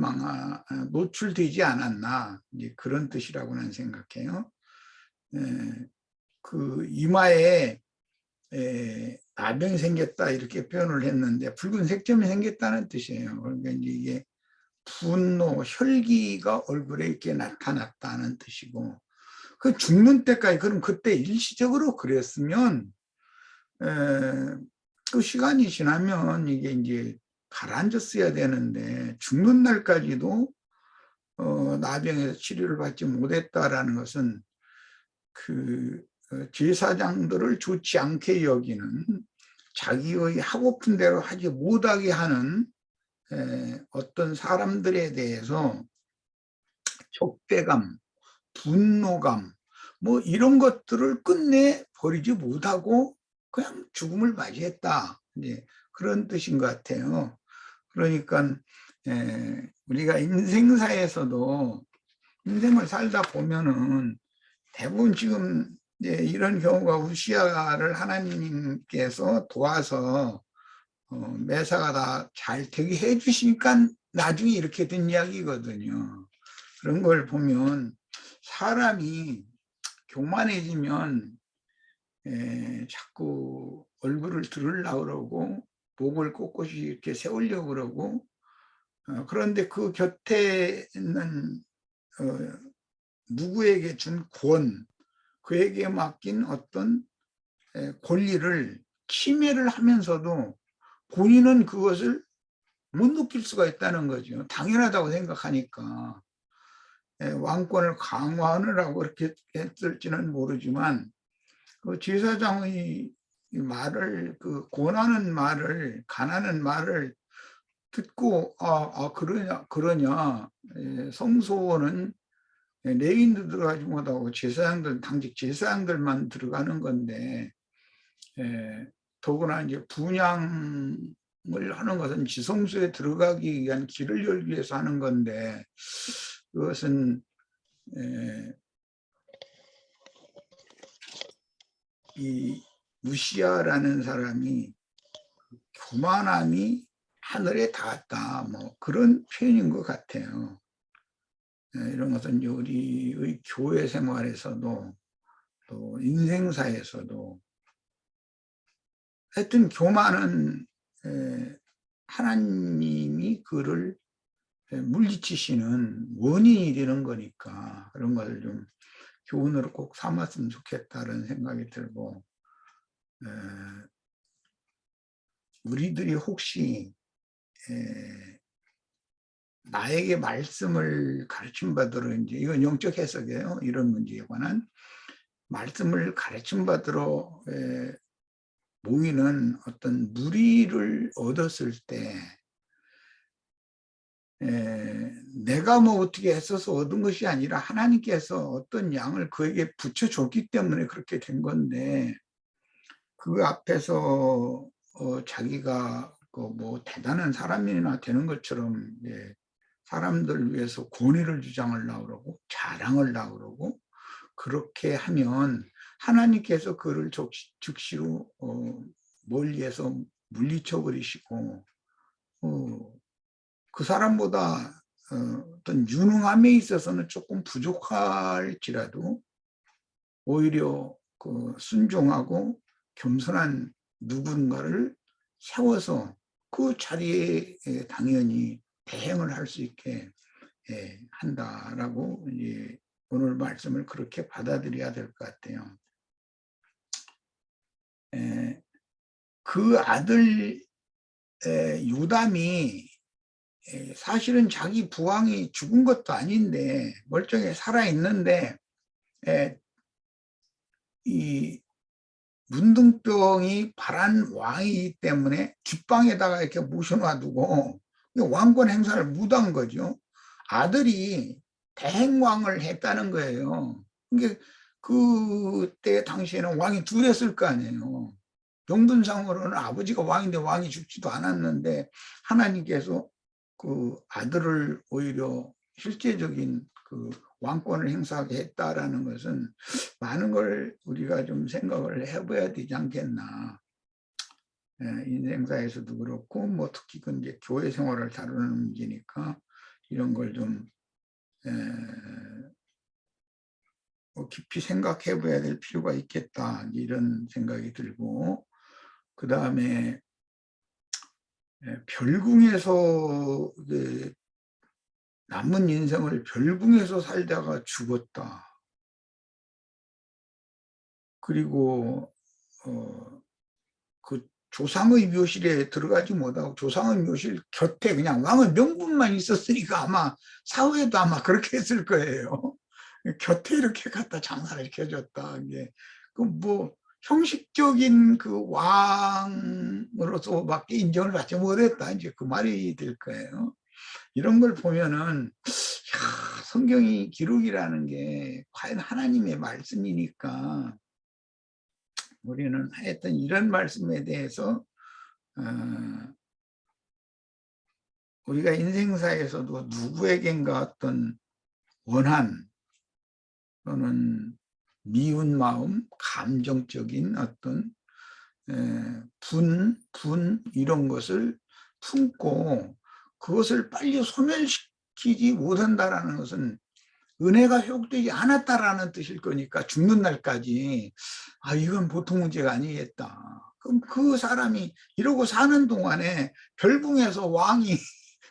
않았나, 이제 그런 뜻이라고 는 생각해요. 그 이마에 나병이 생겼다 이렇게 표현을 했는데 붉은 색점이 생겼다는 뜻이에요. 그러니까 이제 이게 분노, 혈기가 얼굴에 이렇게 나타났다는 뜻이고, 그 죽는 때까지, 그럼 그때 일시적으로 그랬으면 그 시간이 지나면 이게 이제 가라앉았어야 되는데 죽는 날까지도 나병에서 치료를 받지 못했다라는 것은 그 제사장들을 좋지 않게 여기는, 자기의 하고픈 대로 하지 못하게 하는 어떤 사람들에 대해서 적대감, 분노감, 뭐 이런 것들을 끝내 버리지 못하고 그냥 죽음을 맞이했다, 이제 그런 뜻인 것 같아요. 그러니까 우리가 인생사에서도 인생을 살다 보면은 대부분 지금 이런 경우가 우시아를 하나님께서 도와서 매사가 다 잘 되게 해주시니까 나중에 이렇게 된 이야기거든요. 그런 걸 보면 사람이 교만해지면 자꾸 얼굴을 들으려고 그러고 목을 꼿꼿이 이렇게 세우려고 그러고, 그런데 그 곁에 있는 누구에게 준 그에게 맡긴 어떤 권리를 침해를 하면서도 본인은 그것을 못 느낄 수가 있다는 거죠. 당연하다고 생각하니까. 왕권을 강화하느라고 그렇게 했을지는 모르지만, 그 제사장의 말을, 그 권하는 말을, 가난한 말을 듣고 그러냐. 성소는 레위인도 들어가지 못하고 제사장들, 당직 제사장들만 들어가는 건데, 더구나 이제 분양을 하는 것은 지성소에 들어가기 위한 길을 열기 위해서 하는 건데, 그것은 이 우시아라는 사람이 교만함이 하늘에 닿았다, 뭐 그런 표현인 것 같아요. 이런 것은 우리의 교회 생활에서도 또 인생사에서도 하여튼 교만은 하나님이 그를 물리치시는 원인이 되는 거니까 그런 것을 좀 교훈으로 꼭 삼았으면 좋겠다는 생각이 들고, 우리들이 혹시 나에게 말씀을 가르침 받으러, 이제 이건 영적 해석이에요. 이런 문제에 관한 말씀을 가르침 받으러 모이는 어떤 무리를 얻었을 때, 내가 뭐 어떻게 했어서 얻은 것이 아니라 하나님께서 어떤 양을 그에게 붙여줬기 때문에 그렇게 된 건데, 그 앞에서 자기가 뭐 대단한 사람이나 되는 것처럼 사람들 위해서 권위를 주장하려고 그러고 자랑을 하려고 그러고, 그렇게 하면 하나님께서 그를 즉시로 멀리에서 물리쳐 버리시고, 그 사람보다 어떤 유능함에 있어서는 조금 부족할지라도 오히려 그 순종하고 겸손한 누군가를 세워서 그 자리에 당연히 대행을 할 수 있게 한다라고 오늘 말씀을 그렇게 받아들여야 될 것 같아요. 그 아들 요담이 사실은 자기 부왕이 죽은 것도 아닌데 멀쩡히 살아있는데 이 문둥병이 발한 왕이기 때문에 뒷방에다가 이렇게 모셔놔두고 왕권 행사를 못한 거죠. 아들이 대행왕을 했다는 거예요. 그러니까 그때 당시에는 왕이 둘이었을 거 아니에요. 명분상으로는 아버지가 왕인데 왕이 죽지도 않았는데 하나님께서 그 아들을 오히려 실제적인 그 왕권을 행사하게 했다라는 것은 많은 걸 우리가 좀 생각을 해봐야 되지 않겠나. 인생사에서도 그렇고 뭐 특히 그 이제 교회 생활을 다루는 문제니까 이런 걸 좀 깊이 생각해 봐야 될 필요가 있겠다 이런 생각이 들고, 그 다음에 별궁에서 남은 인생을 별궁에서 살다가 죽었다. 그리고 그 조상의 묘실에 들어가지 못하고 조상의 묘실 곁에 그냥 왕의 명분만 있었으니까 아마 사후에도 아마 그렇게 했을 거예요. 곁에 이렇게 갖다 장사를 이렇게 해줬다. 이게 그 뭐 형식적인 그 왕으로서밖에 인정을 받지 못했다. 이제 그 말이 될 거예요. 이런 걸 보면은 성경이 기록이라는 게 과연 하나님의 말씀이니까 우리는 하여튼 이런 말씀에 대해서 우리가 인생사에서도 누구에겐가 어떤 원한 또는 미운 마음, 감정적인 어떤 분 이런 것을 품고 그것을 빨리 소멸시키지 못한다라는 것은 은혜가 회복되지 않았다라는 뜻일 거니까 죽는 날까지 이건 보통 문제가 아니겠다. 그럼 그 사람이 이러고 사는 동안에 별궁에서 왕이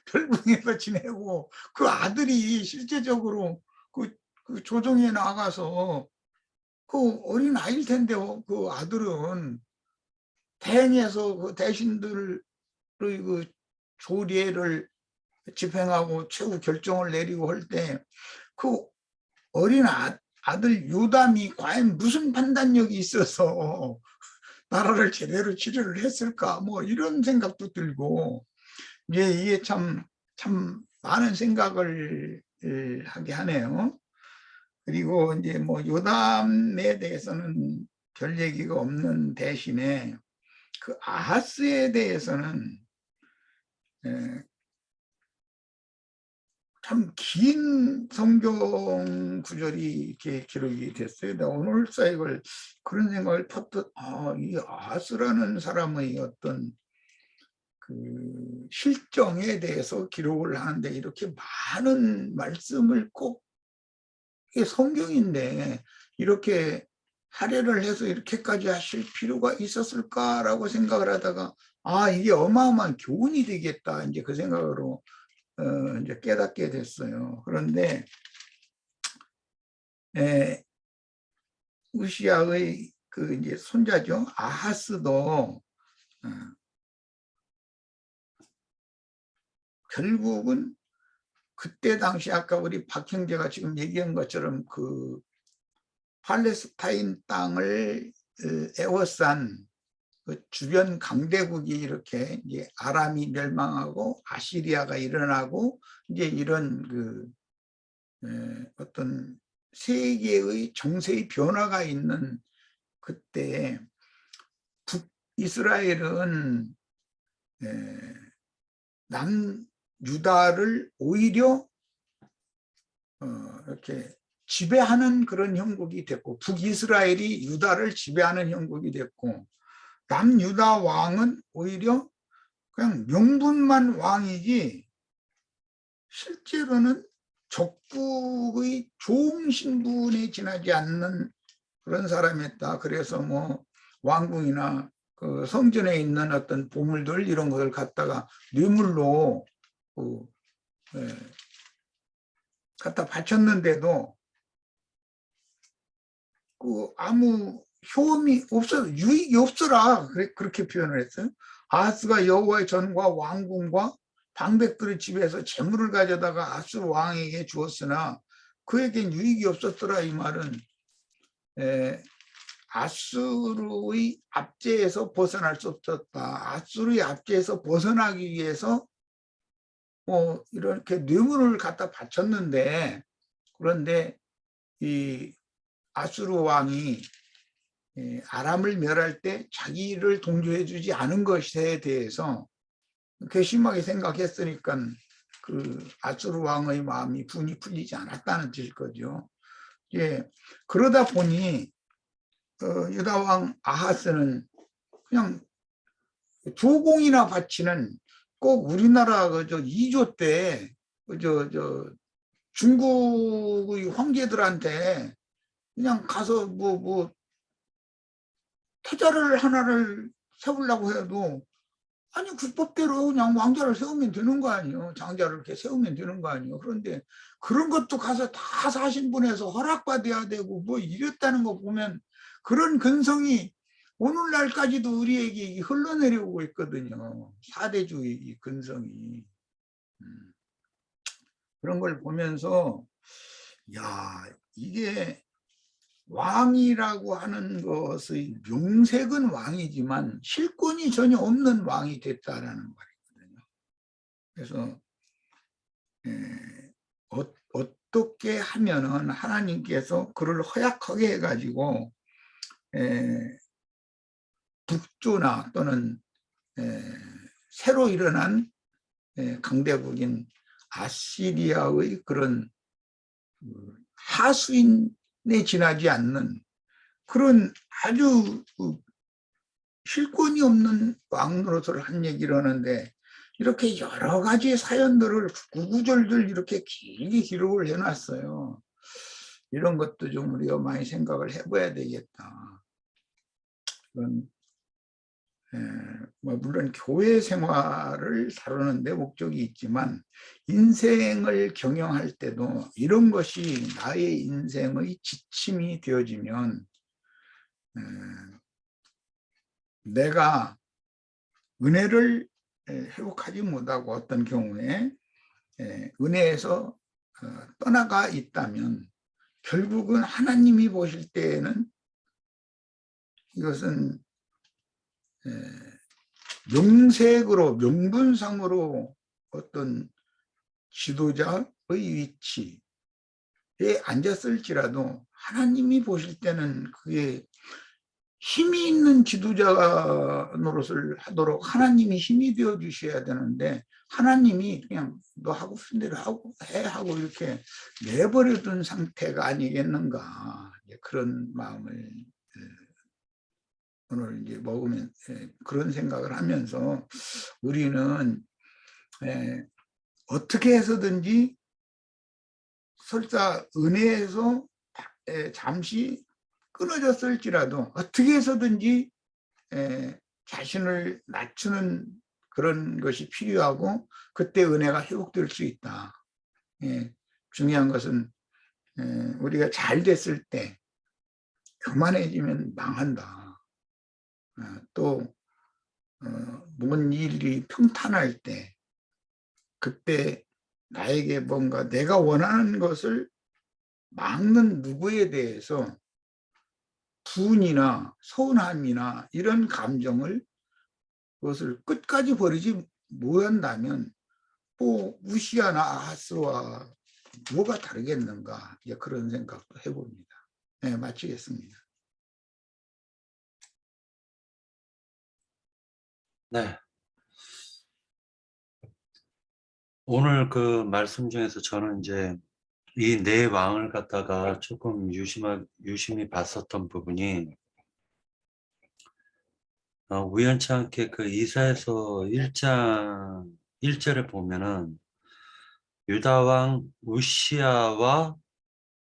별궁에서 지내고 그 아들이 실제적으로 그 조정에 나가서 그 어린 아이일 텐데 그 아들은 대행해서 그 대신들의 그 조례를 집행하고 최후 결정을 내리고 할 때 그 어린 아들 요담이 과연 무슨 판단력이 있어서 나라를 제대로 치료를 했을까 뭐 이런 생각도 들고 이게 참 많은 생각을 하게 하네요. 그리고 이제 뭐 요담에 대해서는 별 얘기가 없는 대신에 그 아하스에 대해서는 참 긴 성경 구절이 이렇게 기록이 됐어요. 오늘 사역을 그런 생각을 퍼뜩 이 아하스라는 사람의 어떤 그 실정에 대해서 기록을 하는데 이렇게 많은 말씀을 꼭 성경인데 이렇게 할애를 해서 이렇게까지 하실 필요가 있었을까라고 생각을 하다가 이게 어마어마한 교훈이 되겠다 이제 그 생각으로 이제 깨닫게 됐어요. 그런데 우시아의 그 이제 손자죠 아하스도 결국은 그때 당시 아까 우리 박 형제가 지금 얘기한 것처럼 그 팔레스타인 땅을 에워싼 그 주변 강대국이 이렇게 이제 아람이 멸망하고 아시리아가 일어나고 이제 이런 그 어떤 세계의 정세의 변화가 있는 그때 북이스라엘은 남유다를 오히려 이렇게 지배하는 그런 형국이 됐고 북이스라엘이 유다를 지배하는 형국이 됐고 남유다 왕은 오히려 그냥 명분만 왕이지 실제로는 적국의 좋은 신분에 지나지 않는 그런 사람이었다. 그래서 뭐 왕궁이나 그 성전에 있는 어떤 보물들 이런 것을 갖다가 뇌물로 갖다 바쳤는데도 그 아무 효험이 없어 유익이 없어라 그렇게 표현을 했어요. 아하스가 여호와의 전과 왕궁과 방백들의 집에서 재물을 가져다가 아수르 왕에게 주었으나 그에겐 유익이 없었더라. 이 말은 아수르의 압제에서 벗어날 수 없었다. 아수르의 압제에서 벗어나기 위해서 이렇게 뇌물을 갖다 바쳤는데, 그런데 이 아수르 왕이 아람을 멸할 때 자기를 동조해 주지 않은 것에 대해서 괘씸하게 생각했으니까 그 아수르 왕의 마음이 분이 풀리지 않았다는 뜻일 거죠. 예, 그러다 보니 유다 왕 아하스는 그냥 두 공이나 바치는, 꼭 우리나라 그저 2조 때 그저 중국의 황제들한테 그냥 가서 뭐 태자를 하나를 세우려고 해도 아니 국법대로 그냥 왕자를 세우면 되는 거 아니에요. 장자를 이렇게 세우면 되는 거 아니에요. 그런데 그런 것도 가서 다 사신분에서 허락받아야 되고 뭐 이랬다는 거 보면 그런 근성이 오늘날까지도 우리에게 흘러내려오고 있거든요. 사대주의 근성이. 그런 걸 보면서 야, 이게 왕이라고 하는 것의 명색은 왕이지만 실권이 전혀 없는 왕이 됐다라는 말이거든요. 그래서 어떻게 하면은 하나님께서 그를 허약하게 해가지고 북조나 또는 새로 일어난 강대국인 아시리아의 그런 하수인에 지나지 않는 그런 아주 실권이 없는 왕노릇을 한 얘기를 하는데, 이렇게 여러 가지 사연들을 구구절절 이렇게 길게 기록을 해놨어요. 이런 것도 좀 우리가 많이 생각을 해봐야 되겠다. 물론 교회 생활을 다루는 데 목적이 있지만 인생을 경영할 때도 이런 것이 나의 인생의 지침이 되어지면 내가 은혜를 회복하지 못하고 어떤 경우에 은혜에서 떠나가 있다면 결국은 하나님이 보실 때에는 이것은 명색으로 명분상으로 어떤 지도자의 위치에 앉았을지라도 하나님이 보실 때는 그게 힘이 있는 지도자 노릇을 하도록 하나님이 힘이 되어 주셔야 되는데, 하나님이 그냥 너 하고 싶은 대로 하고 이렇게 내버려둔 상태가 아니겠는가, 그런 마음을 오늘 이제 먹으면 그런 생각을 하면서 우리는 어떻게 해서든지 설사 은혜에서 잠시 끊어졌을지라도 어떻게 해서든지 자신을 낮추는 그런 것이 필요하고 그때 은혜가 회복될 수 있다. 중요한 것은 우리가 잘 됐을 때 교만해지면 망한다. 또 뭔 일이 평탄할 때 그때 나에게 뭔가 내가 원하는 것을 막는 누구에 대해서 분이나 서운함이나 이런 감정을 그것을 끝까지 버리지 못한다면 뭐 우시아나 아하스와 뭐가 다르겠는가, 그런 생각도 해봅니다. 네, 마치겠습니다. 네. 오늘 그 말씀 중에서 저는 이제 이 네 왕을 갖다가 조금 유심히 봤었던 부분이 우연치 않게 그 이사야서 1장 1절에 보면은 유다 왕 우시아와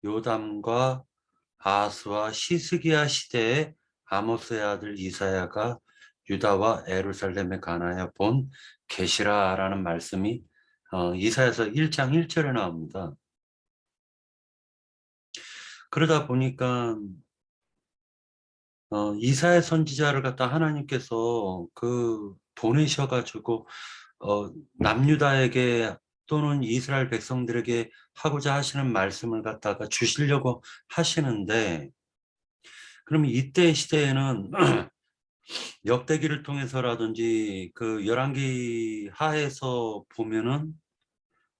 요담과 아하스와 시스기야 시대에 아모스의 아들 이사야가 유다와 예루살렘에 관하여 본 계시라라는 말씀이 이사야서 1장 1절에 나옵니다. 그러다 보니까 이사야 선지자를 갖다 하나님께서 보내셔가지고 남유다에게 또는 이스라엘 백성들에게 하고자 하시는 말씀을 갖다가 주시려고 하시는데, 그럼 이때 시대에는 역대기를 통해서라든지 그 열왕기 하에서 보면은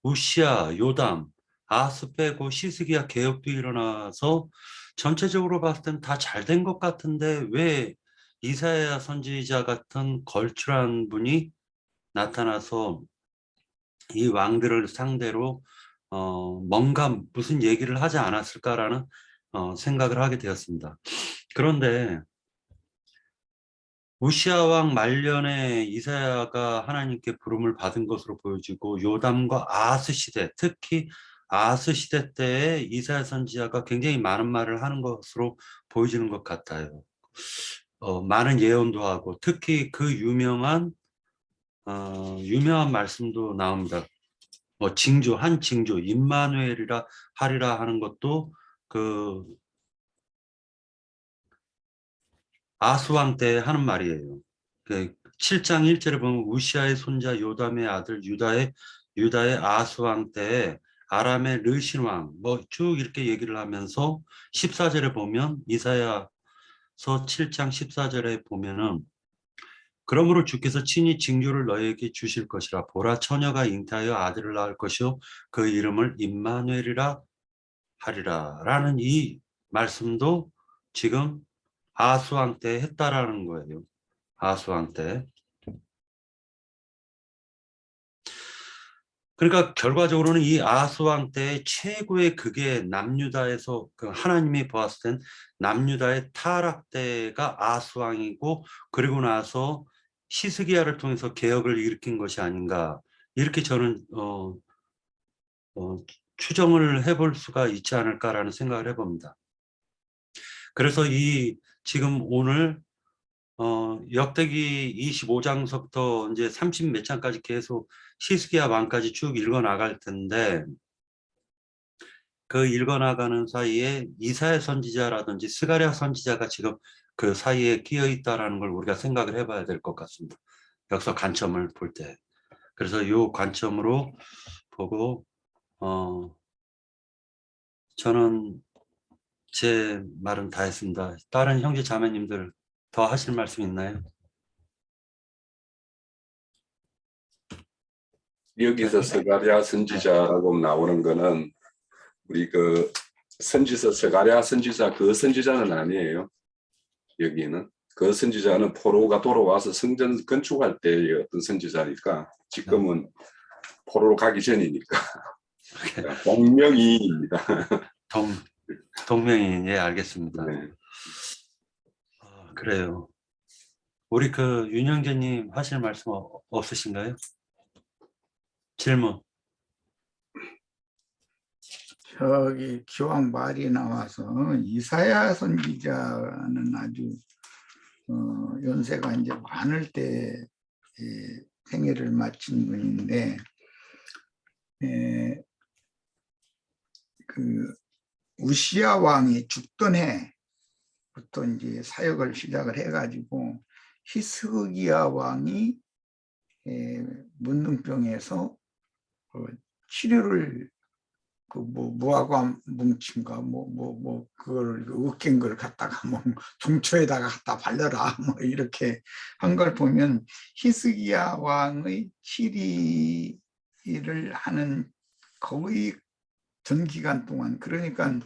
우시야, 요담, 아스 빼고 시스기야 개혁도 일어나서 전체적으로 봤을 땐 다 잘 된 것 같은데 왜 이사야 선지자 같은 걸출한 분이 나타나서 이 왕들을 상대로 뭔가 무슨 얘기를 하지 않았을까라는 생각을 하게 되었습니다. 그런데 우시아 왕 말년에 이사야가 하나님께 부름을 받은 것으로 보여지고 요담과 아하스 시대, 특히 아하스 시대 때에 이사야 선지자가 굉장히 많은 말을 하는 것으로 보여지는 것 같아요. 많은 예언도 하고 특히 그 유명한 말씀도 나옵니다. 징조, 한 징조, 임마누엘이라 하리라 하는 것도 그 아수왕 때 하는 말이에요. 그 7장 1절에 보면 우시아의 손자 요담의 아들 유다의 아수왕 때에 아람의 르신왕 뭐 쭉 이렇게 얘기를 하면서 14절에 보면 이사야서 7장 14절에 보면은 그러므로 주께서 친히 징조를 너에게 주실 것이라 보라 처녀가 잉태하여 아들을 낳을 것이요 그 이름을 임마누엘이라 하리라 라는 이 말씀도 지금 아수왕 때 했다라는 거예요. 아수왕 때. 그러니까 결과적으로는 이 아수왕 때 최고의 그게 남유다에서 그 하나님이 보았을 땐 남유다의 타락 때가 아수왕이고 그리고 나서 시스기야를 통해서 개혁을 일으킨 것이 아닌가 이렇게 저는 추정을 해볼 수가 있지 않을까라는 생각을 해봅니다. 그래서 이 지금 오늘 역대기 25장서부터 이제 30 몇 장까지 계속 시스기야 왕까지 쭉 읽어 나갈 텐데 그 읽어 나가는 사이에 이사야 선지자라든지 스가랴 선지자가 지금 그 사이에 끼어 있다라는 걸 우리가 생각을 해봐야 될 것 같습니다. 역사 관점을 볼 때. 그래서 이 관점으로 보고 저는 제 말은 다 했습니다. 다른 형제 자매님들 더 하실 말씀 있나요? 여기서 스가랴 선지자라고 나오는 거는 우리 그 선지서 스가랴 선지자 그 선지자는 아니에요. 여기는 그 선지자는 포로가 돌아와서 성전 건축할 때의 어떤 선지자니까 지금은 포로로 가기 전이니까 동명이인입니다. 동명이인, 예, 알겠습니다. 네. 그래요. 우리 그 윤영재님 하실 말씀 없으신가요? 질문. 저기 기왕 말이 나와서 이사야 선지자는 아주 연세가 이제 많을 때 생애를 마친 분인데 그 우시야 왕이 죽던 해부터 이제 사역을 시작을 해가지고 히스기야 왕이 문둥병에서 치료를 그 뭐 무화과 뭉친가 뭐 그걸 으깬 걸 갖다가 뭐 종초에다가 갖다 발라라 뭐 이렇게 한 걸 보면 히스기야 왕의 치리를 하는 거의 전 기간 동안 그러니까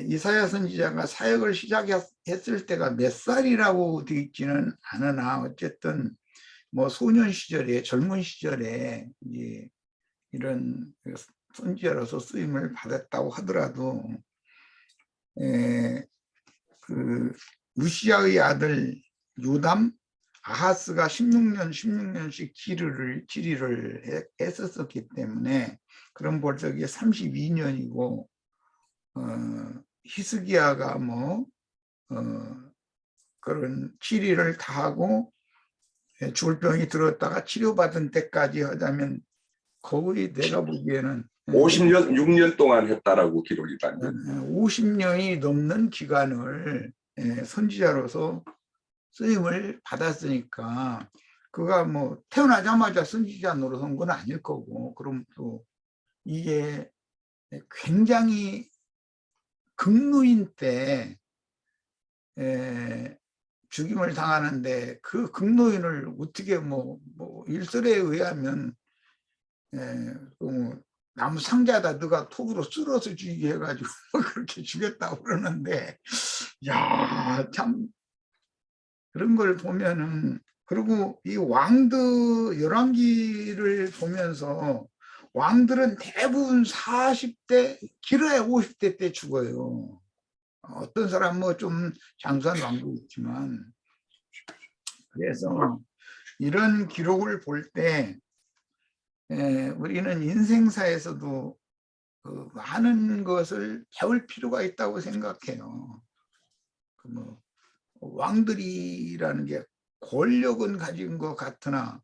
이사야 선지자가 사역을 시작했을 때가 몇 살이라고 되어 있지는 않으나 어쨌든 뭐 소년 시절에 젊은 시절에 이제 이런 선지자로서 쓰임을 받았다고 하더라도 그 우시아의 아들 요담 아하스가 16년씩 치리를 했었기 때문에 그럼 벌써 이게 32년이고 히스기야가 뭐 그런 치리를 다 하고 죽을 병이 들었다가 치료받은 때까지 하자면 거의 내가 보기에는 6년 동안 했다라고 기록이 나요. 50년이 넘는 기간을 선지자로서 쓰임을 받았으니까 그가 뭐 태어나자마자 선지자 노릇한 건 아닐 거고, 그럼 또 이게 굉장히 극노인 때 죽임을 당하는데 그 극노인을 어떻게 뭐 일설에 의하면 뭐 나무 상자에다 너가 톱으로 쓸어서 죽이게 해가지고 그렇게 죽였다고 그러는데, 야, 참 그런 걸 보면은, 그리고 이 왕들 열왕기를 보면서 왕들은 대부분 40대 길어야 50대 때 죽어요. 어떤 사람 뭐 좀 장수한 왕도 있지만. 그래서 이런 기록을 볼 때 우리는 인생사에서도 그 많은 것을 배울 필요가 있다고 생각해요. 그 뭐 왕들이라는 게 권력은 가진 것 같으나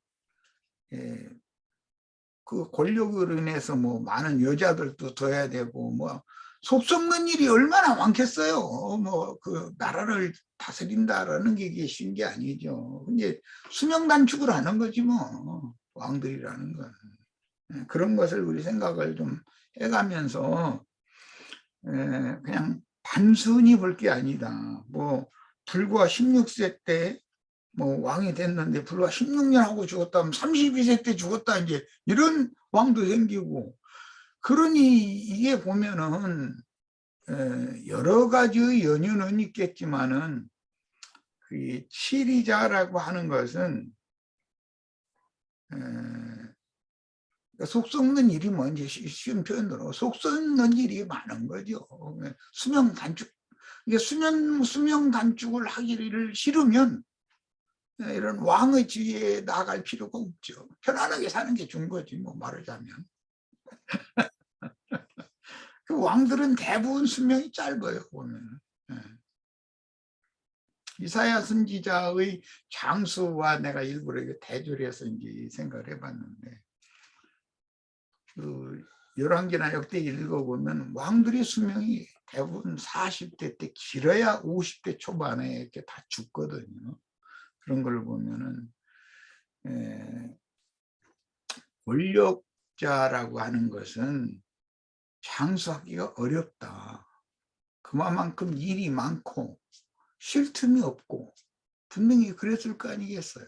그 권력으로 인해서 뭐 많은 여자들도 둬야 되고 뭐 속썩는 일이 얼마나 많겠어요. 뭐 그 나라를 다스린다라는 게 이게 쉬운 게 아니죠. 근데 수명 단축을 하는 거지 뭐 왕들이라는 건. 그런 것을 우리 생각을 좀 해가면서 그냥 단순히 볼 게 아니다. 뭐 불과 16세 때 뭐 왕이 됐는데 불과 16년 하고 죽었다면 32세 때 죽었다, 이제 이런 왕도 생기고. 그러니 이게 보면은 여러 가지의 연유는 있겠지만은 그 치리자라고 하는 것은 속 썩는 일이 뭔지 쉬운 표현으로 속 썩는 일이 많은 거죠. 수명 단축, 이게 수명 단축을 하기를 싫으면 이런 왕의 지위에 나갈 필요가 없죠. 편안하게 사는 게 좋은 거지 뭐 말하자면. 그 왕들은 대부분 수명이 짧아요 보면. 이사야 선지자의 장수와 내가 일부러 이거 대조를 해서 이제 생각을 해봤는데, 그 열왕기나 역대기 읽어보면 왕들의 수명이 대부분 40대 때 길어야 50대 초반에 이렇게 다 죽거든요. 그런 걸 보면은 권력자라고 하는 것은 장수하기가 어렵다. 그만큼 일이 많고 쉴 틈이 없고 분명히 그랬을 거 아니겠어요.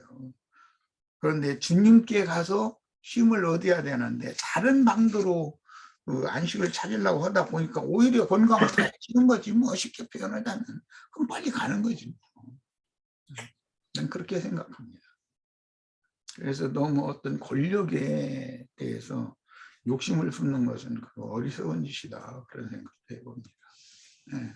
그런데 주님께 가서 쉼을 얻어야 되는데 다른 방도로 그 안식을 찾으려고 하다 보니까 오히려 건강을 다 해치는 거지 뭐, 쉽게 표현하자면. 그럼 빨리 가는 거지. 난 그렇게 생각합니다. 그래서 너무 어떤 권력에 대해서 욕심을 품는 것은 어리석은 짓이다, 그런 생각도 해봅니다. 네.